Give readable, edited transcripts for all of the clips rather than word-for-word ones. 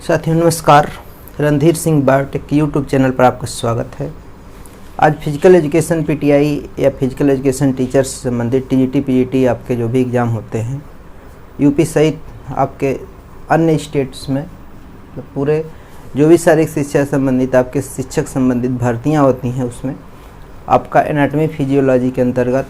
साथियों नमस्कार। Randhir Singh biotech YouTube channel पर आपका स्वागत है। आज फिजिकल एजुकेशन पीटीआई या फिजिकल एजुकेशन टीचर्स से संबंधित टीजीटी पीजीटी आपके जो भी एग्ज़ाम होते हैं यूपी सहित आपके अन्य स्टेट्स में पूरे जो भी शारीरिक शिक्षा संबंधित आपके शिक्षक संबंधित भर्तियां होती हैं उसमें आपका एनाटॉमी फिजियोलॉजी के अंतर्गत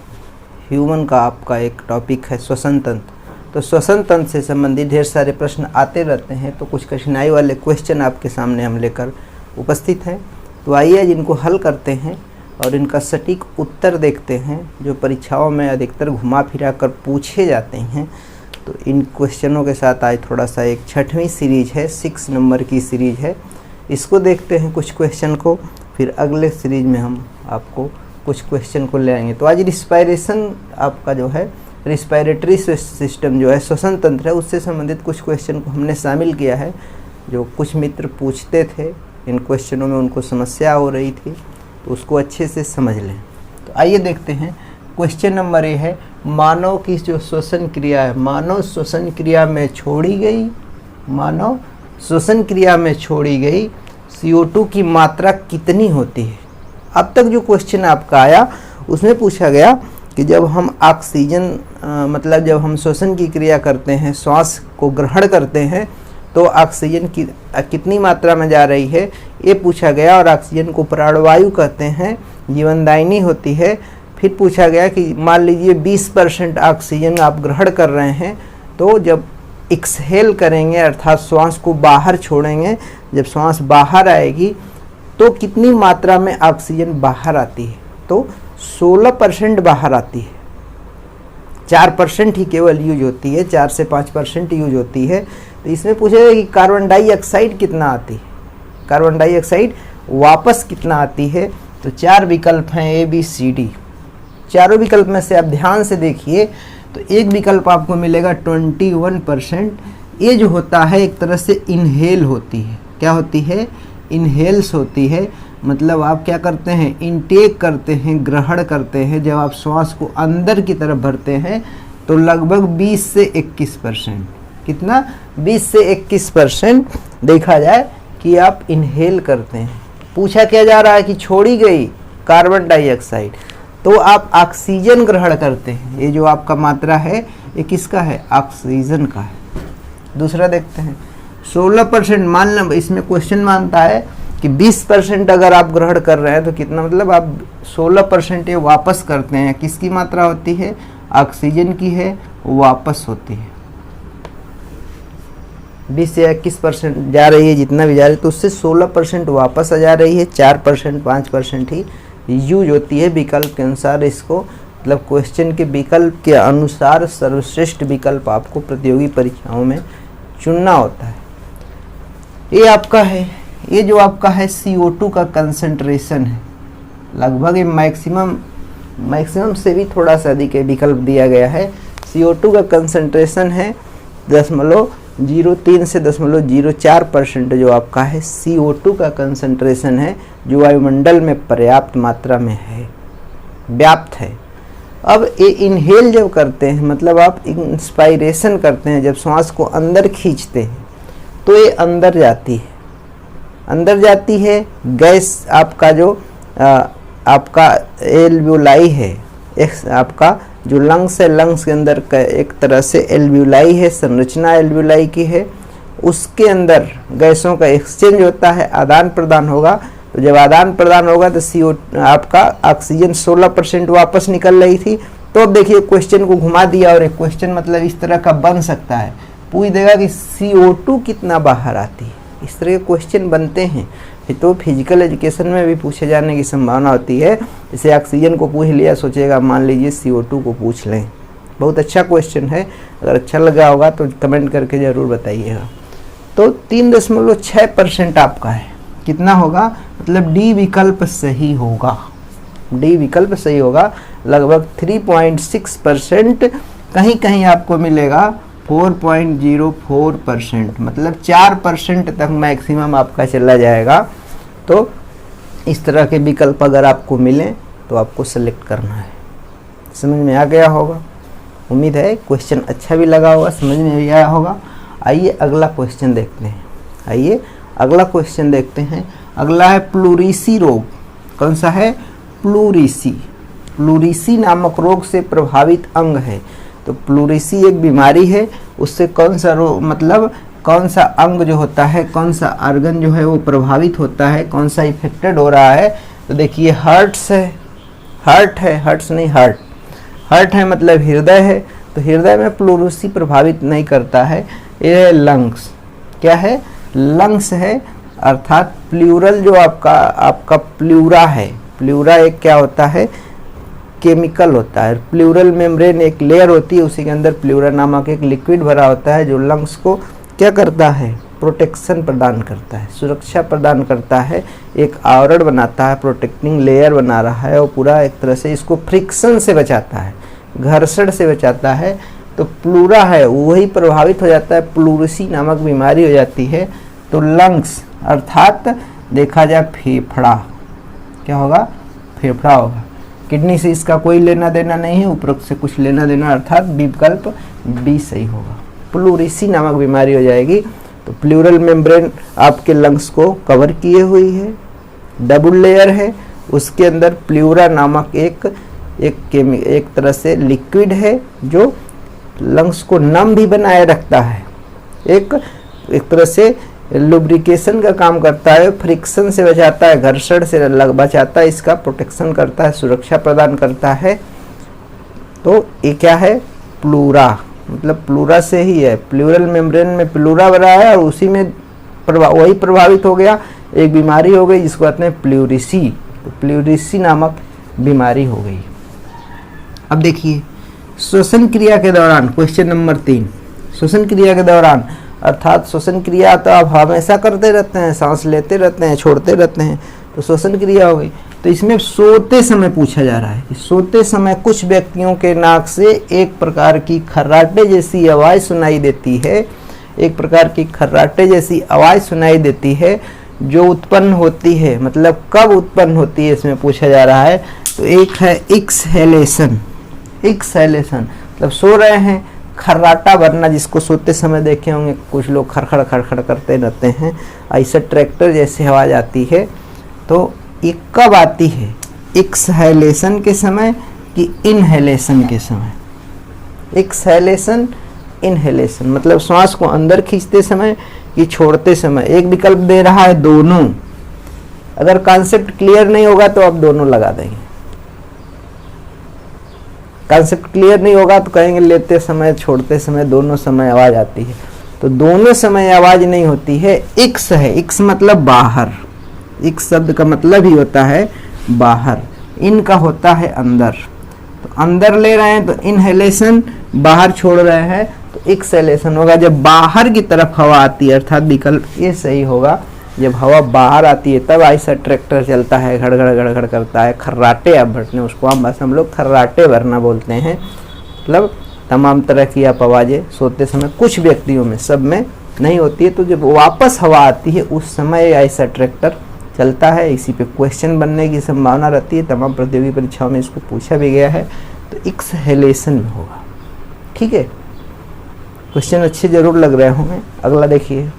ह्यूमन का आपका एक टॉपिक है श्वसन तंत्र। तो श्वसन तंत्र से संबंधित ढेर सारे प्रश्न आते रहते हैं, तो कुछ कठिनाई वाले क्वेश्चन आपके सामने हम लेकर उपस्थित हैं। तो आइए जिनको हल करते हैं और इनका सटीक उत्तर देखते हैं जो परीक्षाओं में अधिकतर घुमा फिरा कर पूछे जाते हैं। तो इन क्वेश्चनों के साथ आज थोड़ा सा एक 6वीं सीरीज है, 6 नंबर की सीरीज है, इसको देखते हैं कुछ क्वेश्चन को, फिर अगले सीरीज में हम आपको कुछ क्वेश्चन को ले आएंगे। तो आज रिस्पायरेशन आपका जो है रिस्पायरेटरी सिस्टम जो है श्वसन तंत्र है उससे संबंधित कुछ क्वेश्चन को हमने शामिल किया है। जो कुछ मित्र पूछते थे इन क्वेश्चनों में उनको समस्या हो रही थी, तो उसको अच्छे से समझ लें। तो आइए देखते हैं। क्वेश्चन नंबर ए है, मानव की जो श्वसन क्रिया है, मानव श्वसन क्रिया में छोड़ी गई CO2 की मात्रा कितनी होती है। अब तक जो क्वेश्चन आपका आया उसमें पूछा गया कि जब हम ऑक्सीजन मतलब जब हम श्वसन की क्रिया करते हैं, श्वास को ग्रहण करते हैं, तो ऑक्सीजन की कितनी मात्रा में जा रही है ये पूछा गया। और ऑक्सीजन को प्राणवायु कहते हैं, जीवनदायिनी होती है। फिर पूछा गया कि मान लीजिए 20% ऑक्सीजन आप ग्रहण कर रहे हैं, तो जब एक्सहेल करेंगे अर्थात श्वास को बाहर छोड़ेंगे, जब श्वास बाहर आएगी तो कितनी मात्रा में ऑक्सीजन बाहर आती है। तो 16% बाहर आती है, 4% ही केवल यूज होती है, 4 से 5% यूज होती है। तो इसमें पूछेगा कि कार्बन डाइऑक्साइड कितना आती है, कार्बन डाइऑक्साइड वापस कितना आती है। तो 4 विकल्प हैं ABCD। चारों विकल्प में से आप ध्यान से देखिए तो एक विकल्प आपको मिलेगा 21%। ये जो होता है एक तरह से इनहेल होती है। क्या होती है? इनहेल्स होती है। मतलब आप क्या करते हैं, इनटेक करते हैं, ग्रहण करते हैं। जब आप श्वास को अंदर की तरफ भरते हैं तो लगभग 20 से 21%, कितना 20 से 21% देखा जाए कि आप इनहेल करते हैं। पूछा क्या जा रहा है कि छोड़ी गई कार्बन डाइऑक्साइड, तो आप ऑक्सीजन ग्रहण करते हैं। ये जो आपका मात्रा है ये किसका है? ऑक्सीजन का है। दूसरा देखते हैं 16%। मान लो इसमें क्वेश्चन मानता है कि 20% अगर आप ग्रहण कर रहे हैं तो कितना, मतलब आप 16% ये वापस करते हैं। किसकी मात्रा होती है? ऑक्सीजन की है, वापस होती है। 20 से 21% जा रही है, जितना भी जा रही है, तो उससे 16% वापस आ जा रही है। 4% 5% ही यूज होती है विकल्प के अनुसार। इसको मतलब क्वेश्चन के विकल्प के अनुसार सर्वश्रेष्ठ विकल्प आपको प्रतियोगी परीक्षाओं में चुनना होता है। ये आपका है, ये जो आपका है CO2 का कंसंट्रेशन है, लगभग ये मैक्सिमम से भी थोड़ा सा अधिक विकल्प दिया गया है। CO2 का कंसंट्रेशन है 0.03 से 0.04% जो आपका है CO2 का कंसंट्रेशन है, जो वायुमंडल में पर्याप्त मात्रा में है, व्याप्त है। अब ये इनहेल जब करते हैं, मतलब आप इंस्पायरेशन करते हैं, जब श्वास को अंदर खींचते हैं तो ये अंदर जाती है गैस। आपका जो आपका एल्वियोलाई है, आपका जो लंग्स है, लंग्स के अंदर का एक तरह से एल्वियोलाई है, संरचना एल्वियोलाई की है। उसके अंदर गैसों का एक्सचेंज होता है, आदान प्रदान होगा। तो जब आदान प्रदान होगा तो आपका ऑक्सीजन 16% वापस निकल रही थी। तो अब देखिए क्वेश्चन को घुमा दिया, और एक क्वेश्चन मतलब इस तरह का बन सकता है, पूछ देगा कि CO2 कितना बाहर आती है। इस तरह के क्वेश्चन बनते हैं, तो फिजिकल एजुकेशन में भी पूछे जाने की संभावना होती है। जैसे ऑक्सीजन को पूछ लिया, सोचेगा मान लीजिए CO2 को पूछ लें। बहुत अच्छा क्वेश्चन है, अगर अच्छा लगा होगा तो कमेंट करके ज़रूर बताइएगा। तो 3.6% आपका है, कितना होगा, मतलब डी विकल्प सही होगा, डी विकल्प सही होगा। लगभग 3.6%, कहीं कहीं आपको मिलेगा 4.04%, मतलब 4% तक मैक्सिमम आपका चला जाएगा। तो इस तरह के विकल्प अगर आपको मिलें तो आपको सेलेक्ट करना है। समझ में आ गया होगा, उम्मीद है क्वेश्चन अच्छा भी लगा होगा, समझ में भी आया होगा। आइए अगला क्वेश्चन देखते हैं। आइए अगला क्वेश्चन देखते हैं। अगला है प्लूरिसी रोग। कौन सा है? प्लूरिसी। प्लूरिसी नामक रोग से प्रभावित अंग है। तो प्लूरिसी एक बीमारी है, उससे कौन सा रोग मतलब कौन सा अंग जो होता है, कौन सा ऑर्गन जो है वो प्रभावित होता है, कौन सा इफेक्टेड हो रहा है? तो देखिए हार्ट्स है, हार्ट है, हार्ट्स नहीं हार्ट, हार्ट है मतलब हृदय है। तो हृदय में प्लूरिसी प्रभावित नहीं करता है। ये है लंग्स। क्या है? लंग्स है, अर्थात प्लूरल जो आपका प्लूरा है। प्लूरा एक क्या होता है? केमिकल होता है। प्लूरल मेम्ब्रेन एक लेयर होती है, उसी के अंदर प्लूरा नामक एक लिक्विड भरा होता है जो लंग्स को क्या करता है? प्रोटेक्शन प्रदान करता है, सुरक्षा प्रदान करता है, एक आवरण बनाता है, प्रोटेक्टिंग लेयर बना रहा है और पूरा एक तरह से इसको फ्रिक्शन से बचाता है, घर्षण से बचाता है। तो प्लूरा है वही प्रभावित हो जाता है, प्लूरिसी नामक बीमारी हो जाती है। तो लंग्स अर्थात देखा जाए फेफड़ा, क्या होगा? फेफड़ा होगा। किडनी से इसका कोई लेना देना नहीं है, उपरोक्त से कुछ लेना देना, अर्थात विकल्प बी सही होगा। प्लूरिसी नामक बीमारी हो जाएगी। तो प्लूरल मेम्ब्रेन आपके लंग्स को कवर किए हुई है, डबल लेयर है, उसके अंदर प्लूरा नामक एक तरह से लिक्विड है जो लंग्स को नम भी बनाए रखता है, एक तरह से लुब्रिकेशन का काम करता है, फ्रिक्शन से बचाता है, घर्षण से बचाता है, इसका प्रोटेक्शन करता है, सुरक्षा प्रदान करता है। तो ये क्या है? प्लूरा, मतलब प्लूरा से ही है। प्लूरल मेम्ब्रेन में प्लूरा बना है और उसी में वही प्रभावित हो गया, एक बीमारी हो गई जिसको कहते हैं प्लूरिसी। तो प्लूरिसी नामक बीमारी हो गई। अब देखिए श्वसन क्रिया के दौरान, क्वेश्चन नंबर 3, श्वसन क्रिया के दौरान अर्थात श्वसन क्रिया तो आप हमेशा करते रहते हैं, सांस लेते रहते हैं, छोड़ते रहते हैं, तो श्वसन क्रिया हो गई। तो इसमें सोते समय पूछा जा रहा है कि सोते समय कुछ व्यक्तियों के नाक से एक प्रकार की खर्राटे जैसी आवाज़ सुनाई देती है, एक प्रकार की खर्राटे जैसी आवाज़ सुनाई देती है जो उत्पन्न होती है, मतलब कब उत्पन्न होती है इसमें पूछा जा रहा है। तो एक है एक्सहेलेशन। एक्सहेलेशन मतलब सो रहे हैं, खर्राटा भरना, जिसको सोते समय देखे होंगे कुछ लोग खड़खड़ खड़खड़ करते रहते हैं, ऐसा ट्रैक्टर जैसे आवाज़ आती है। तो ये कब आती है? एक्सहेलेशन के समय कि इनहेलेशन के समय? एक्सहेलेशन, इनहेलेशन मतलब श्वास को अंदर खींचते समय कि छोड़ते समय। एक विकल्प दे रहा है दोनों। अगर कॉन्सेप्ट क्लियर नहीं होगा तो आप दोनों लगा देंगे, कॉन्सेप्ट क्लियर नहीं होगा तो कहेंगे लेते समय छोड़ते समय दोनों समय आवाज़ आती है। तो दोनों समय आवाज़ नहीं होती है, एक्स है, एक्स मतलब बाहर, एक्स शब्द का मतलब ही होता है बाहर, इन का होता है अंदर। तो अंदर ले रहे हैं तो इनहेलेशन, बाहर छोड़ रहे हैं तो एक्सहेलेशन होगा। जब बाहर की तरफ हवा आती है, अर्थात विकल्प ये सही होगा, जब हवा बाहर आती है तब ऐसा ट्रैक्टर चलता है, घड़घड़ घड़घड़ करता है, खर्राटे आप भरने, उसको आम भाषा हम लोग खर्राटे भरना बोलते हैं। मतलब तमाम तरह की आप आवाज़ें सोते समय कुछ व्यक्तियों में, सब में नहीं होती है। तो जब वापस हवा आती है उस समय ऐसा ट्रैक्टर चलता है। इसी पे क्वेश्चन बनने की संभावना रहती है, तमाम प्रतियोगी परीक्षाओं में इसको पूछा भी गया है। तो एक्सहेलेशन में होगा। ठीक है, क्वेश्चन अच्छे जरूर लग रहे होंगे। अगला देखिए,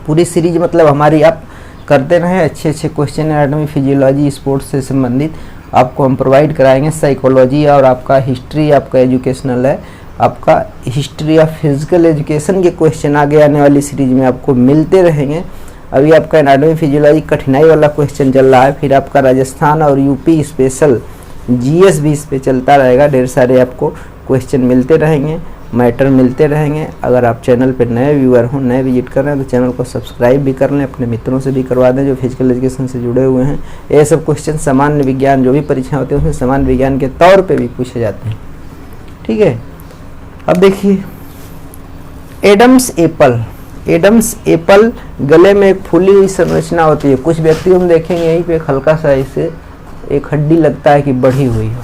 पूरी सीरीज मतलब हमारी आप करते रहें, अच्छे अच्छे क्वेश्चन एनाटॉमी, फिजियोलॉजी, स्पोर्ट्स से संबंधित आपको हम प्रोवाइड कराएंगे। साइकोलॉजी और आपका हिस्ट्री आपका एजुकेशनल है, आपका हिस्ट्री ऑफ फिजिकल एजुकेशन के क्वेश्चन आगे आने वाली सीरीज में आपको मिलते रहेंगे। अभी आपका एनाटॉमी फिजियोलॉजी कठिनाई वाला क्वेश्चन चल रहा है, फिर आपका राजस्थान और यूपी स्पेशल जीएस भी इस पे चलता रहेगा। ढेर सारे आपको क्वेश्चन मिलते रहेंगे, मैटर मिलते रहेंगे। अगर आप चैनल पर नए व्यूअर हों, नए विजिट कर रहे हैं तो चैनल को सब्सक्राइब भी कर लें, अपने मित्रों से भी करवा दें जो फिजिकल एजुकेशन से जुड़े हुए हैं। ये सब क्वेश्चन सामान्य विज्ञान जो भी परीक्षा होती है उसमें सामान्य विज्ञान के तौर पे भी पूछे जाते हैं। ठीक है, अब देखिए एडम्स एप्पल। एडम्स एप्पल गले में एक फूली हुई संरचना होती है। कुछ व्यक्तियों में देखेंगे यहीं पे हल्का सा इसे एक हड्डी लगता है कि बढ़ी हुई हो,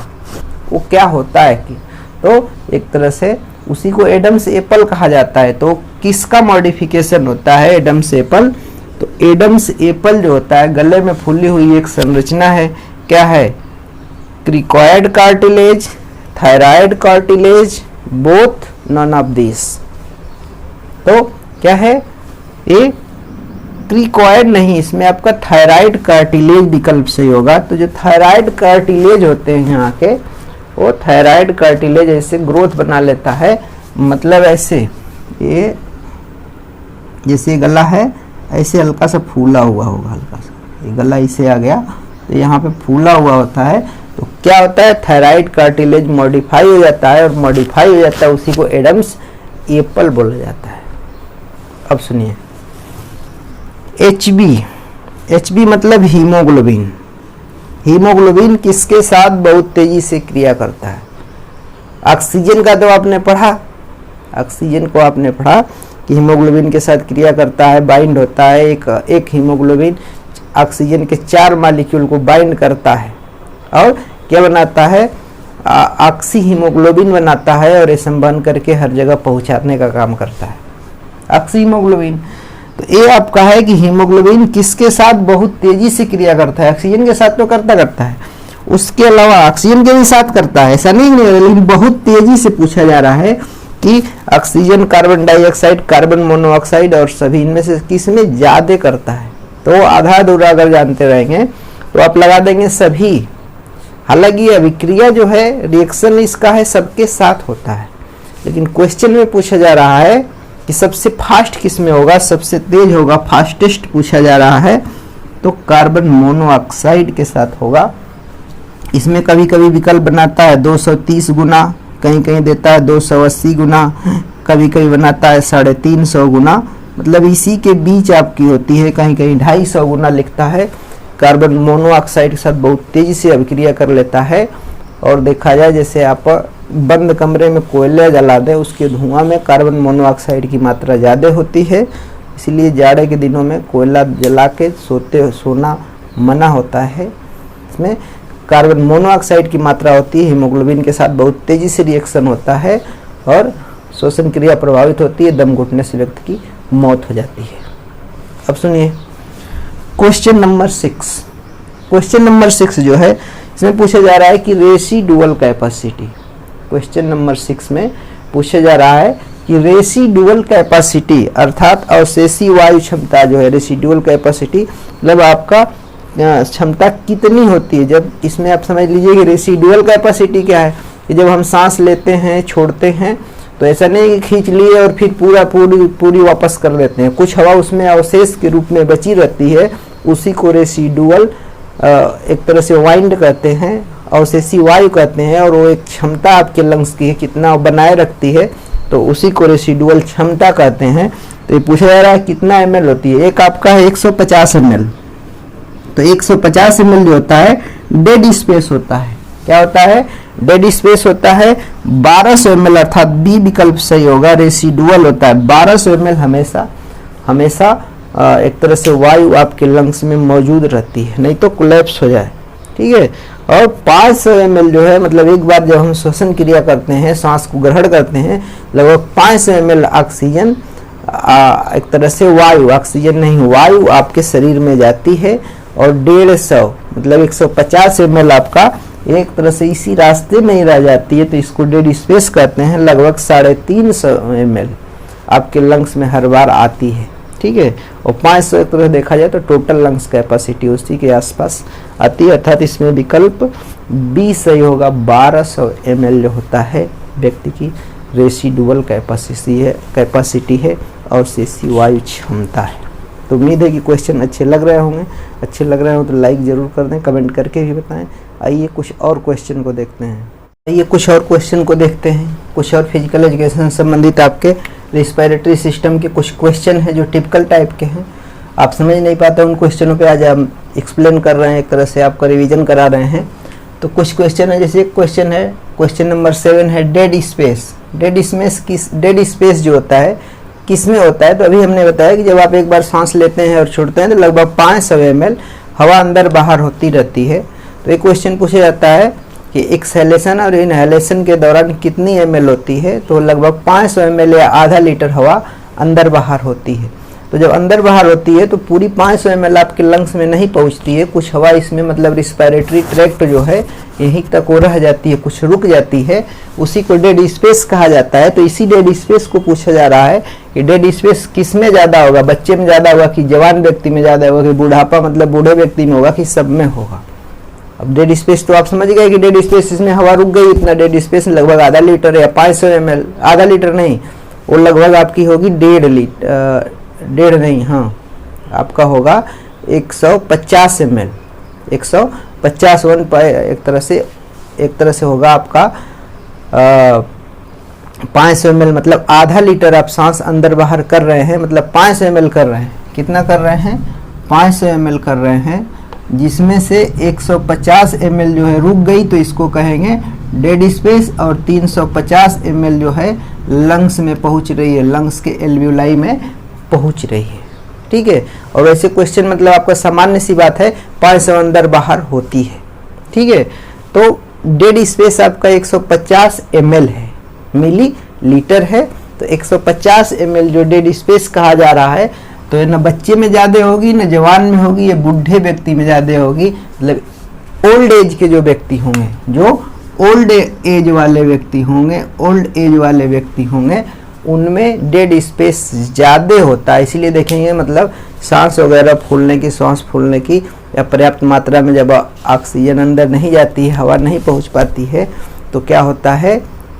वो क्या होता है कि तो एक तरह से उसी को एडम्स एप्पल कहा जाता है। तो किसका मॉडिफिकेशन होता है एडम्स एप्पल? तो एडम्स एप्पल जो होता है गले में फूली हुई एक संरचना है। क्या है? Cricoid cartilage, thyroid cartilage, both, none of this. तो क्या है? ये क्रिकॉइड नहीं, इसमें आपका थायराइड कार्टिलेज विकल्प सही होगा। तो जो थायराइड कार्टिलेज होते हैं यहाँ के, वो थायराइड कार्टिलेज ऐसे ग्रोथ बना लेता है, मतलब ऐसे ये जैसे गला है ऐसे हल्का सा फूला हुआ होगा, हल्का सा ये गला इसे आ गया तो यहाँ पे फूला हुआ होता है। तो क्या होता है, थायराइड कार्टिलेज मॉडिफाई हो जाता है, और मॉडिफाई हो जाता है उसी को एडम्स एप्पल बोला जाता है। अब सुनिए, एचबी मतलब हीमोग्लोबिन। हीमोग्लोबिन किसके साथ बहुत तेजी से क्रिया करता है? ऑक्सीजन का तो आपने पढ़ा, ऑक्सीजन को आपने पढ़ा कि हीमोग्लोबिन के साथ क्रिया करता है, बाइंड होता है। एक हीमोग्लोबिन ऑक्सीजन के 4 मॉलिक्यूल को बाइंड करता है और क्या बनाता है, ऑक्सी हीमोग्लोबिन बनाता है, और ऐसे बन करके हर जगह पहुंचाने का काम करता है ऑक्सी हीमोग्लोबिन। तो ये आपका है कि हीमोग्लोबिन किसके साथ बहुत तेजी से क्रिया करता है? ऑक्सीजन के साथ तो करता है, उसके अलावा ऑक्सीजन के भी साथ करता है, ऐसा नहीं है, लेकिन बहुत तेजी से पूछा जा रहा है कि oxygen, carbon dioxide, carbon monoxide और सभी इनमें से किसमें ज्यादा करता है? तो आधा अधूरा अगर जानते रहेंगे तो आप लगा देंगे सभी। हालांकि अभिक्रिया जो है, रिएक्शन इसका है सबके साथ होता है, लेकिन क्वेश्चन में पूछा जा रहा है कि सबसे फास्ट किसमें होगा, सबसे तेज होगा, फास्टेस्ट पूछा जा रहा है, तो कार्बन मोनोऑक्साइड के साथ होगा। इसमें कभी कभी विकल्प बनाता है 230 गुना, कहीं कहीं देता है 280 गुना, कभी कभी बनाता है 350 गुना, मतलब इसी के बीच आपकी होती है, कहीं कहीं 250 गुना लिखता है। कार्बन मोनोऑक्साइड के साथ बहुत तेजी से अभिक्रिया कर लेता है। और देखा जाए जैसे आप बंद कमरे में कोयला जला दें, उसके धुआं में कार्बन मोनोऑक्साइड की मात्रा ज़्यादा होती है, इसलिए जाड़े के दिनों में कोयला जला के सोना मना होता है। इसमें कार्बन मोनोऑक्साइड की मात्रा होती है, हीमोग्लोबिन के साथ बहुत तेजी से रिएक्शन होता है और श्वसन क्रिया प्रभावित होती है, दम घुटने से व्यक्ति की मौत हो जाती है। अब सुनिए क्वेश्चन नंबर 6। क्वेश्चन नंबर 6 जो है, इसमें पूछा जा रहा है कि रेसिडुअल कैपेसिटी। क्वेश्चन नंबर 6 में पूछा जा रहा है कि रेसिडुअल कैपेसिटी अर्थात अवशेषी वायु क्षमता जो है, रेसिडुअल कैपेसिटी मतलब आपका क्षमता कितनी होती है। जब इसमें आप समझ लीजिए कि रेसिडुअल कैपेसिटी क्या है, कि जब हम सांस लेते हैं, छोड़ते हैं, तो ऐसा नहीं कि खींच लिए और फिर पूरी वापस कर देते हैं, कुछ हवा उसमें अवशेष के रूप में बची रहती है, उसी को रेसिडुअल एक तरह से वाइंड कहते हैं, अवशेषी वायु कहते हैं, और वो एक क्षमता आपके लंग्स की है, कितना बनाए रखती है, तो उसी को रेसिडुअल क्षमता कहते हैं। तो ये पूछा जा रहा है कितना ml होती है। एक आपका है 150 ml, तो 150 ml जो होता है डेड स्पेस होता है। क्या होता है? डेड स्पेस होता है। 1200 ml अर्थात बी विकल्प सही होगा, रेसिडुअल होता है। 1200 ml हमेशा एक तरह से वायु आपके लंग्स में मौजूद रहती है, नहीं तो कोलैप्स हो जाए, ठीक है। और 500 ml जो है, मतलब एक बार जब हम श्वसन क्रिया करते हैं, सांस को ग्रहण करते हैं, लगभग 500 ml ऑक्सीजन एक तरह से वायु, ऑक्सीजन नहीं वायु आपके शरीर में जाती है, और 150 मतलब 150 ml आपका एक तरह से इसी रास्ते में ही रह जाती है, तो इसको डेड स्पेस कहते हैं। लगभग 350 ml आपके लंग्स में हर बार आती है, ठीक है। और 500 एक तरह देखा जाए तो टोटल लंग्स कैपेसिटी उसी के आसपास आती है, अर्थात इसमें विकल्प बी सही होगा। 1200 ml जो होता है व्यक्ति की रेसिडुअल कैपेसिटी है और शेषी वायु क्षमता है। तो उम्मीद है कि क्वेश्चन अच्छे लग रहे होंगे। अच्छे लग रहे हो तो लाइक ज़रूर कर दें, कमेंट करके भी बताएं। आइए कुछ और क्वेश्चन को देखते हैं। कुछ और फिजिकल एजुकेशन संबंधित आपके रिस्पिरेटरी सिस्टम के कुछ क्वेश्चन हैं जो टिपिकल टाइप के हैं, आप समझ नहीं पाते उन क्वेश्चनों पे आज हम एक्सप्लेन कर रहे हैं, एक तरह से आपका रिवीजन करा रहे हैं। तो कुछ क्वेश्चन है, जैसे एक क्वेश्चन है, क्वेश्चन नंबर 7 है डेड स्पेस। डेड स्पेस जो होता है किस में होता है? तो अभी हमने बताया कि जब आप एक बार सांस लेते हैं और छोड़ते हैं तो लगभग 500 ml हवा अंदर बाहर होती रहती है। तो एक क्वेश्चन पूछा जाता है कि एक्सहेलेशन और इनहेलेशन के दौरान कितनी ml होती है? तो लगभग 500 ml या आधा लीटर हवा अंदर बाहर होती है। तो जब अंदर बाहर होती है तो पूरी 500 ml आपके लंग्स में नहीं पहुंचती है, कुछ हवा इसमें मतलब रिस्पिरेटरी ट्रैक्ट जो है यहीं तक वो रह जाती है, कुछ रुक जाती है, उसी को डेड स्पेस कहा जाता है। तो इसी डेड स्पेस को पूछा जा रहा है कि डेड स्पेस किस में ज़्यादा होगा, बच्चे में ज़्यादा होगा कि जवान व्यक्ति में ज़्यादा होगा कि बुढ़ापा मतलब बूढ़े व्यक्ति में होगा कि सब में होगा। अब डेड स्पेस तो आप समझ गए कि डेड स्पेस, इसमें हवा रुक गई, इतना डेड स्पेस लगभग आधा लीटर या 500 ml, आधा लीटर नहीं, वो लगभग आपकी होगी 1.5 लीटर, 1.5 नहीं, हाँ आपका होगा 150 ml, 150 एक तरह से होगा आपका 500 ml, मतलब आधा लीटर आप सांस अंदर बाहर कर रहे हैं, मतलब 500 ml कर रहे हैं। कितना कर रहे हैं? 500 ml कर रहे हैं, जिसमें से 150 ml जो है रुक गई तो इसको कहेंगे डेड स्पेस, और 350 ml जो है लंग्स में पहुंच रही है, लंग्स के एल्वियोलाई में पहुंच रही है। ठीक है, और वैसे क्वेश्चन मतलब आपका सामान्य सी बात है, 500 अंदर बाहर होती है। ठीक है, तो डेड स्पेस आपका 150 ml है, मिली लीटर है, तो 150 ml जो डेड स्पेस कहा जा रहा है, तो न बच्चे में ज़्यादा होगी, न जवान में होगी, या बूढ़े व्यक्ति में ज़्यादा होगी, मतलब ओल्ड एज के जो व्यक्ति होंगे, जो ओल्ड एज वाले व्यक्ति होंगे, ओल्ड एज वाले व्यक्ति होंगे, उनमें डेड स्पेस ज़्यादा होता है। इसीलिए देखेंगे मतलब सांस वगैरह फूलने की, सांस फूलने की, या पर्याप्त मात्रा में जब ऑक्सीजन अंदर नहीं जाती है, हवा नहीं पहुंच पाती है, तो क्या होता है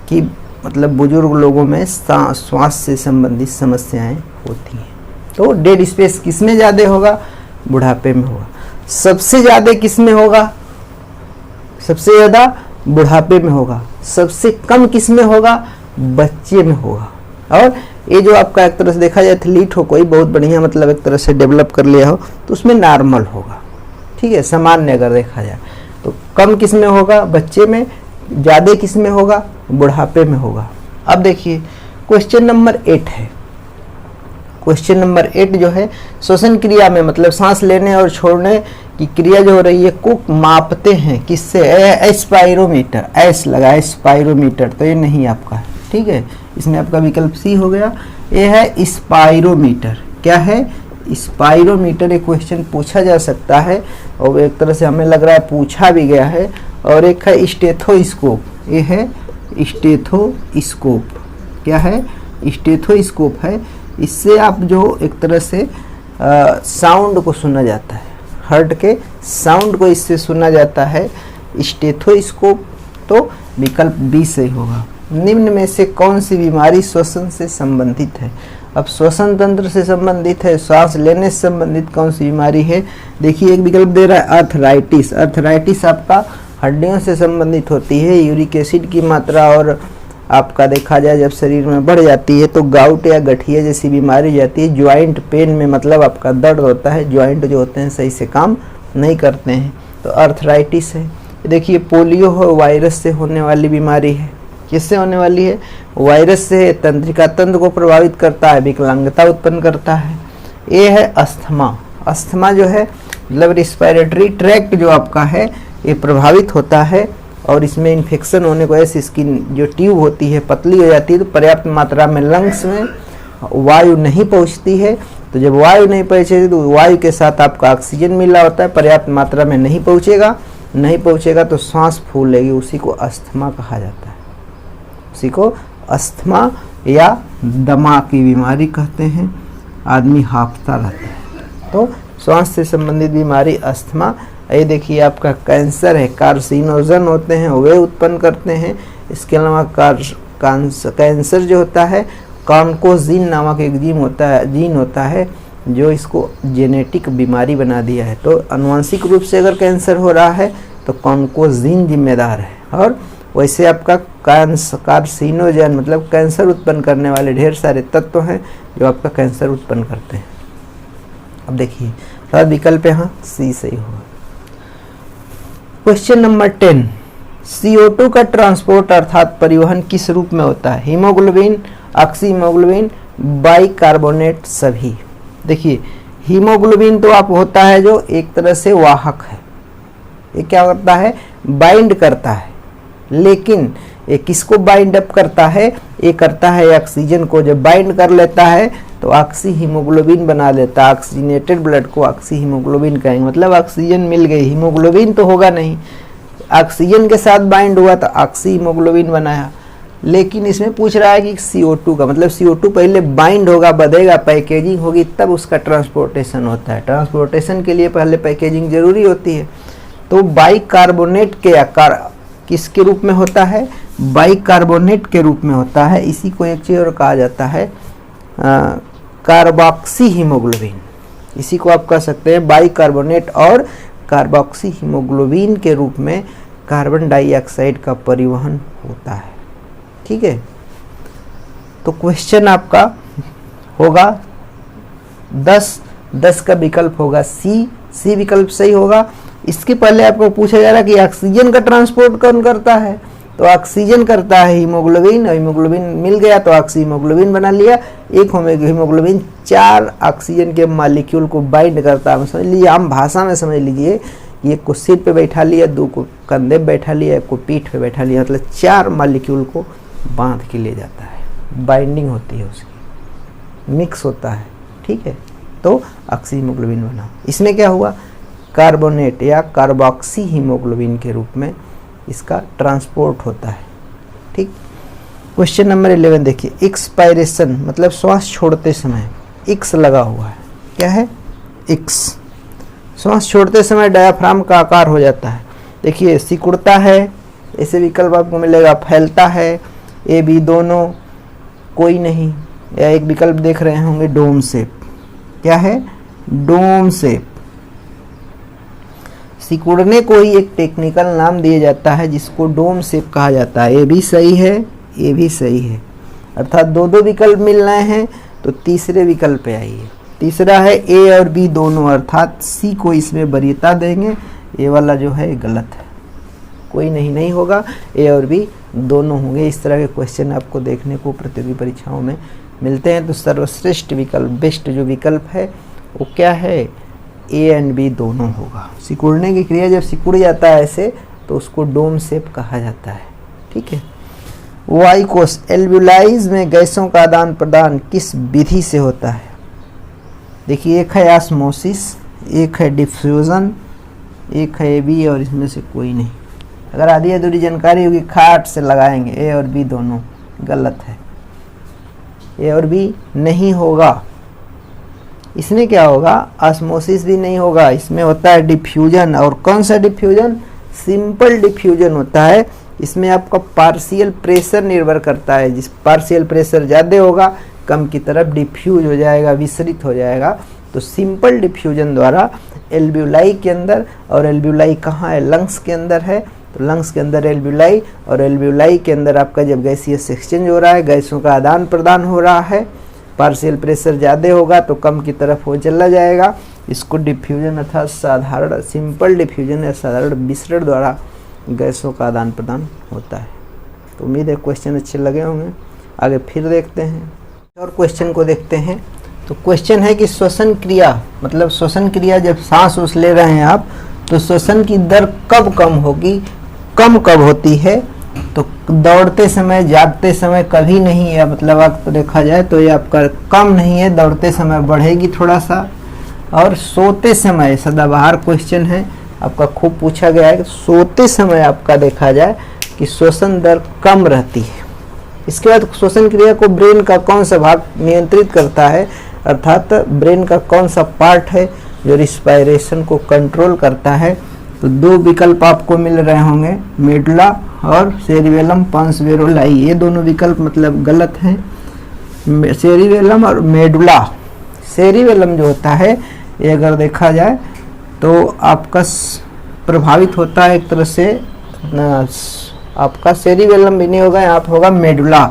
कि मतलब बुजुर्ग लोगों में श्वास से संबंधित समस्याएं होती हैं। तो डेड स्पेस किस में ज़्यादा होगा? बुढ़ापे में होगा। सबसे ज़्यादा किस में होगा? सबसे ज़्यादा बुढ़ापे में होगा। सबसे कम किस में होगा? बच्चे में होगा। और ये जो आपका एक तरह से देखा जाए एथलीट हो कोई बहुत बढ़िया, मतलब एक तरह से डेवलप कर लिया हो, तो उसमें नॉर्मल होगा। ठीक है, सामान्य अगर देखा जाए तो कम किस में होगा? बच्चे में। ज़्यादा किस में होगा? बुढ़ापे में होगा। अब देखिए क्वेश्चन नंबर 8 है। क्वेश्चन नंबर 8 जो है श्वसन क्रिया में, मतलब सांस लेने और छोड़ने की क्रिया जो हो रही है को मापते हैं किससे? एस्पायरोमीटर। एस लगा, एस्पायरोमीटर, तो ये नहीं आपका है। ठीक है, इसमें आपका विकल्प सी हो गया। ये है स्पायरोमीटर। क्या है? स्पायरोमीटर। एक क्वेश्चन पूछा जा सकता है, और एक तरह से हमें लग रहा है पूछा भी गया है। और एक है स्टेथोस्कोप। ये है स्टेथोस्कोप। क्या है? स्टेथोस्कोप है। इससे आप जो एक तरह से साउंड को सुना जाता है, हार्ट के साउंड को इससे सुना जाता है, स्टेथोस्कोप। तो विकल्प बी सही होगा। निम्न में से कौन सी बीमारी श्वसन से संबंधित है? अब श्वसन तंत्र से संबंधित है, श्वास लेने से संबंधित कौन सी बीमारी है? देखिए एक विकल्प दे रहा है अर्थराइटिस। अर्थराइटिस आपका हड्डियों से संबंधित होती है। यूरिक एसिड की मात्रा और आपका देखा जाए जब शरीर में बढ़ जाती है तो गाउट या गठिया जैसी बीमारी जाती है। ज्वाइंट पेन में मतलब आपका दर्द होता है, ज्वाइंट जो होते हैं सही से काम नहीं करते हैं, तो अर्थराइटिस है। देखिए पोलियो हो, वायरस से होने वाली बीमारी है। किससे होने वाली है? वायरस से। तंत्रिका तंत्र को प्रभावित करता है, विकलांगता उत्पन्न करता है। ये है अस्थमा। अस्थमा जो है मतलब रिस्पिरेटरी ट्रैक्ट जो आपका है ये प्रभावित होता है, और इसमें इन्फेक्शन होने की वजह से इसकी जो ट्यूब होती है पतली हो जाती है, तो पर्याप्त मात्रा में लंग्स में वायु नहीं पहुंचती है। तो जब वायु नहीं पहुंचेगी तो वायु के साथ आपका ऑक्सीजन मिला होता है, पर्याप्त मात्रा में नहीं पहुंचेगा तो सांस फूलेगी। उसी को अस्थमा कहा जाता है। उसी को अस्थमा या दमा की बीमारी कहते हैं। आदमी हांफता रहता है, तो श्वास से संबंधित बीमारी अस्थमा। ये देखिए आपका कैंसर है, कार्सिनोजन होते हैं वे उत्पन्न करते हैं। इसके अलावा कैंसर जो होता है कॉन्कोजीन नामक एक जीन होता है जो इसको जेनेटिक बीमारी बना दिया है। तो आनुवंशिक रूप से अगर कैंसर हो रहा है तो कॉन्कोजीन जिम्मेदार है। और वैसे आपका कार्सिनोजन मतलब कैंसर उत्पन्न करने वाले ढेर सारे तत्व हैं जो आपका कैंसर उत्पन्न करते हैं। अब देखिए थर्ड विकल्प यहाँ सी सही होगा। क्वेश्चन नंबर 10, CO2 का ट्रांसपोर्ट अर्थात परिवहन किस रूप में होता है? हीमोग्लोबिन, ऑक्सीहीमोग्लोबिन, बाइकार्बोनेट, सभी। देखिए हीमोग्लोबिन तो आप होता है जो एक तरह से वाहक है, ये क्या करता है? बाइंड करता है। लेकिन ये किसको बाइंड अप करता है? ये करता है ऑक्सीजन को। जब बाइंड कर लेता है तो ऑक्सीहीमोग्लोबिन बना देता है। ऑक्सीजनेटेड ब्लड को ऑक्सीहीमोग्लोबिन कहेंगे, मतलब ऑक्सीजन मिल गई, हीमोग्लोबिन तो होगा नहीं। ऑक्सीजन के साथ बाइंड हुआ तो ऑक्सीहीमोग्लोबिन बनाया। लेकिन इसमें पूछ रहा है कि CO2 का, मतलब CO2 पहले बाइंड होगा, बधेगा, पैकेजिंग होगी, तब उसका ट्रांसपोर्टेशन होता है। ट्रांसपोर्टेशन के लिए पहले पैकेजिंग जरूरी होती है। तो बाइकार्बोनेट के आकार किसके रूप में होता है? बाइकार्बोनेट के रूप में होता है। इसी को एक चीज़ और कहा जाता है कार्बोक्सी हीमोग्लोबिन। इसी को आप कह सकते हैं बाइकार्बोनेट और कार्बोक्सी हीमोग्लोबिन के रूप में कार्बन डाइऑक्साइड का परिवहन होता है। ठीक है, तो क्वेश्चन आपका होगा 10 का विकल्प होगा सी विकल्प सही होगा। इसके पहले आपको पूछा जा रहा है कि ऑक्सीजन का ट्रांसपोर्ट कौन करता है, तो ऑक्सीजन करता है हीमोग्लोबिन, और हीमोग्लोबिन मिल गया तो ऑक्सी हीमोग्लोबिन बना लिया। एक हीमोग्लोबिन 4 ऑक्सीजन के मॉलिक्यूल को बाइंड करता है। समझ लीजिए, आम भाषा में समझ लीजिए, एक को सिर पे बैठा लिया, 2 को कंधे पे बैठा लिया, 1 को पीठ पे बैठा लिया, मतलब 4 मॉलिक्यूल को बांध के ले जाता है। बाइंडिंग होती है उसकी, मिक्स होता है। ठीक है, तो ऑक्सी हीमोग्लोबिन बना। इसमें क्या हुआ? कार्बोनेट या कार्बोक्सी हीमोग्लोबिन के रूप में इसका ट्रांसपोर्ट होता है। ठीक, क्वेश्चन नंबर 11 देखिए, एक्सपायरेशन मतलब श्वास छोड़ते समय एक्स लगा हुआ है। क्या है? एक्स। श्वास छोड़ते समय डायाफ्राम का आकार हो जाता है। देखिए, सिकुड़ता है, ऐसे विकल्प आपको मिलेगा, फैलता है, ए बी दोनों, कोई नहीं, या एक विकल्प देख रहे होंगे डोम शेप। क्या है? Dome shape. सिकुड़ने को ही एक टेक्निकल नाम दिया जाता है जिसको डोम शेप कहा जाता है। ये भी सही है, ये भी सही है, अर्थात 2 विकल्प मिल रहे हैं, तो तीसरे विकल्प पे आइए। तीसरा है ए और बी दोनों, अर्थात सी को इसमें वरीयता देंगे। ये वाला जो है गलत है, कोई नहीं होगा, ए और बी दोनों होंगे। इस तरह के क्वेश्चन आपको देखने को प्रतियोगी परीक्षाओं में मिलते हैं। तो सर्वश्रेष्ठ विकल्प, बेस्ट जो विकल्प है वो क्या है? ए एंड बी दोनों होगा। सिकुड़ने की क्रिया जब सिकुड़ जाता है ऐसे, तो उसको डोम शेप कहा जाता है। ठीक है, वाई कोश एल्ब्यूलाइज में गैसों का आदान प्रदान किस विधि से होता है? देखिए, एक है ऑस्मोसिस, एक है डिफ्यूजन, एक है ए बी, और इसमें से कोई नहीं। अगर आधी अधूरी जानकारी होगी खाट से लगाएंगे। ए और बी दोनों गलत है, ए और बी नहीं होगा। इसमें क्या होगा? ऑस्मोसिस भी नहीं होगा, इसमें होता है डिफ्यूजन। और कौन सा डिफ्यूजन? सिंपल डिफ्यूजन होता है। इसमें आपका पार्शियल प्रेशर निर्भर करता है, जिस पार्शियल प्रेशर ज़्यादा होगा कम की तरफ डिफ्यूज हो जाएगा, विसरित हो जाएगा। तो सिंपल डिफ्यूजन द्वारा एल्ब्यूलाई के अंदर, और एल्ब्यूलाई कहाँ है? लंग्स के अंदर है, तो लंग्स के अंदर एल्ब्यूलाई, और एल्ब्यूलाई के अंदर आपका जब गैसियस एक्सचेंज हो रहा है, गैसों का आदान प्रदान हो रहा है, पार्शियल प्रेशर ज़्यादा होगा तो कम की तरफ वो चला जाएगा। इसको डिफ्यूजन अर्थात साधारण सिंपल डिफ्यूजन या साधारण विसरण द्वारा गैसों का आदान प्रदान होता है। तो उम्मीद है क्वेश्चन अच्छे लगे होंगे। आगे फिर देखते हैं और क्वेश्चन को देखते हैं। तो क्वेश्चन है कि श्वसन क्रिया, मतलब श्वसन क्रिया जब सांस उस ले रहे हैं आप, तो श्वसन की दर कब कम होगी, कम कब होती है? तो दौड़ते समय, जागते समय कभी नहीं है, मतलब आपको देखा जाए तो ये आपका कम नहीं है, दौड़ते समय बढ़ेगी थोड़ा सा। और सोते समय, सदाबहार क्वेश्चन है आपका, खूब पूछा गया है कि सोते समय आपका देखा जाए कि श्वसन दर कम रहती है। इसके बाद श्वसन क्रिया को ब्रेन का कौन सा भाग नियंत्रित करता है, अर्थात ब्रेन का कौन सा पार्ट है जो रिस्पायरेशन को कंट्रोल करता है? तो 2 विकल्प आपको मिल रहे होंगे, मेडुला और सेरिबेलम पांसवेरोलाई। ये दोनों विकल्प मतलब गलत हैं, सेरिबेलम और मेडुला। सेरिबेलम जो होता है ये अगर देखा जाए तो आपका प्रभावित होता है एक तरह से, आपका सेरिबेलम भी नहीं होगा, यहाँ पे होगा मेडुला।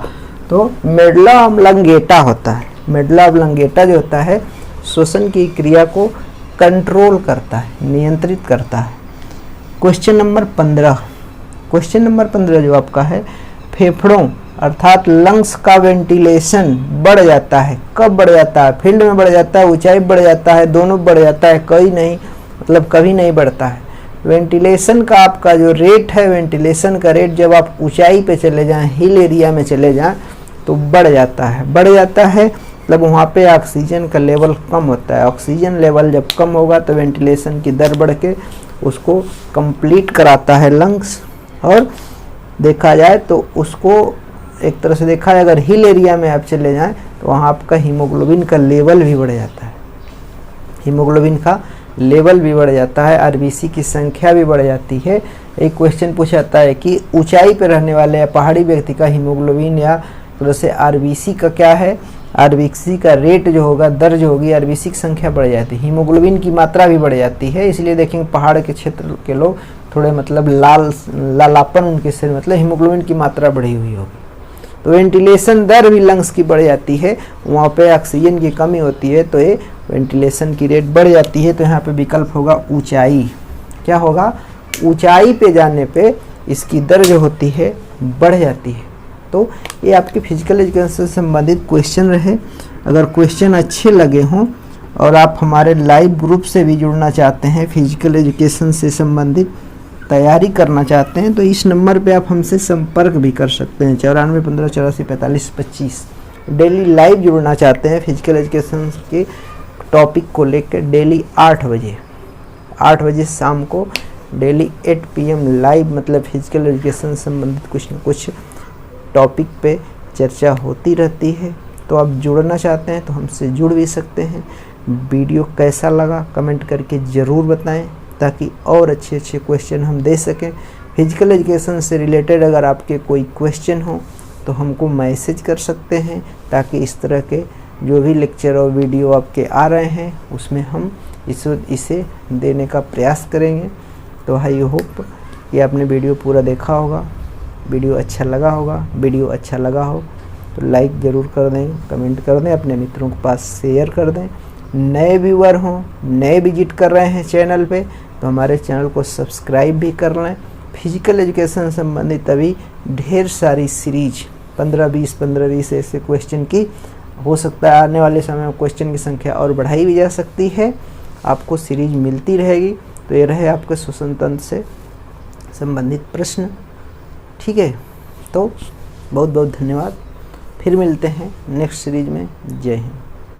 तो मेडुला ऑब्लंगेटा होता है, मेडुला ऑब्लंगेटा जो होता है श्वसन की क्रिया को कंट्रोल करता है, नियंत्रित करता है। क्वेश्चन नंबर 15, क्वेश्चन नंबर 15 जो आपका है, फेफड़ों अर्थात लंग्स का वेंटिलेशन बढ़ जाता है, कब बढ़ जाता है? फील्ड में बढ़ जाता है, ऊंचाई बढ़ जाता है, दोनों बढ़ जाता है, कहीं नहीं, मतलब कभी नहीं बढ़ता है। वेंटिलेशन का आपका जो रेट है, वेंटिलेशन का रेट जब आप ऊंचाई पे चले जाएं, हिल एरिया में चले जाएं, तो बढ़ जाता है। बढ़ जाता है मतलब वहाँ पे ऑक्सीजन का लेवल कम होता है। ऑक्सीजन लेवल जब कम होगा तो वेंटिलेशन की दर बढ़ के उसको कंप्लीट कराता है लंग्स, और देखा जाए तो उसको एक तरह से देखा जाए, अगर हिल एरिया में आप चले जाएं तो वहाँ आपका हीमोग्लोबिन का लेवल भी बढ़ जाता है, हीमोग्लोबिन का लेवल भी बढ़ जाता है, आरबीसी की संख्या भी बढ़ जाती है। एक क्वेश्चन पूछा जाता है कि ऊंचाई पर रहने वाले या पहाड़ी व्यक्ति का हीमोग्लोबिन या तरह से आरबीसी का क्या है, आरबीसी का रेट जो होगा, दर जो होगी, आरबीसी की संख्या बढ़ जाती है, हीमोग्लोबिन की मात्रा भी बढ़ जाती है। इसलिए देखेंगे पहाड़ के क्षेत्र के लोग थोड़े मतलब लालापन उनके शरीर, मतलब हीमोग्लोबिन की मात्रा बढ़ी हुई होगी। तो वेंटिलेशन दर भी लंग्स की बढ़ जाती है, वहाँ पे ऑक्सीजन की कमी होती है तो ये वेंटिलेशन की रेट बढ़ जाती है। तो यहाँ पे विकल्प होगा ऊंचाई। क्या होगा, ऊंचाई पे जाने पे इसकी दर जो होती है बढ़ जाती है। तो ये आपके फिजिकल एजुकेशन से संबंधित क्वेश्चन रहे। अगर क्वेश्चन अच्छे लगे हों और आप हमारे लाइव ग्रुप से भी जुड़ना चाहते हैं, फिजिकल एजुकेशन से संबंधित तैयारी करना चाहते हैं, तो इस नंबर पे आप हमसे संपर्क भी कर सकते हैं, 94 15 84 45 25। डेली लाइव जुड़ना चाहते हैं फिजिकल एजुकेशन के टॉपिक को लेकर, डेली 8 बजे शाम को डेली 8 PM लाइव, मतलब फिजिकल एजुकेशन से संबंधित कुछ न कुछ टॉपिक पे चर्चा होती रहती है। तो आप जुड़ना चाहते हैं तो हमसे जुड़ भी सकते हैं। वीडियो कैसा लगा कमेंट करके ज़रूर बताएं, ताकि और अच्छे क्वेश्चन हम दे सकें। फिजिकल एजुकेशन से रिलेटेड अगर आपके कोई क्वेश्चन हो तो हमको मैसेज कर सकते हैं, ताकि इस तरह के जो भी लेक्चर और वीडियो आपके आ रहे हैं उसमें हम इसे देने का प्रयास करेंगे। तो आई होप कि आपने वीडियो पूरा देखा होगा, वीडियो अच्छा लगा होगा। वीडियो अच्छा लगा हो तो लाइक ज़रूर कर दें, कमेंट कर दें, अपने मित्रों के पास शेयर कर दें। नए व्यूअर हों, नए विजिट कर रहे हैं चैनल पे, तो हमारे चैनल को सब्सक्राइब भी कर लें। फिजिकल एजुकेशन संबंधित अभी ढेर सारी सीरीज 15-20 ऐसे क्वेश्चन की, हो सकता है आने वाले समय में क्वेश्चन की संख्या और बढ़ाई भी जा सकती है, आपको सीरीज मिलती रहेगी। तो ये रहे आपके श्वसन तंत्र से संबंधित प्रश्न। ठीक है, तो बहुत बहुत धन्यवाद। फिर मिलते हैं नेक्स्ट सीरीज में। जय हिंद।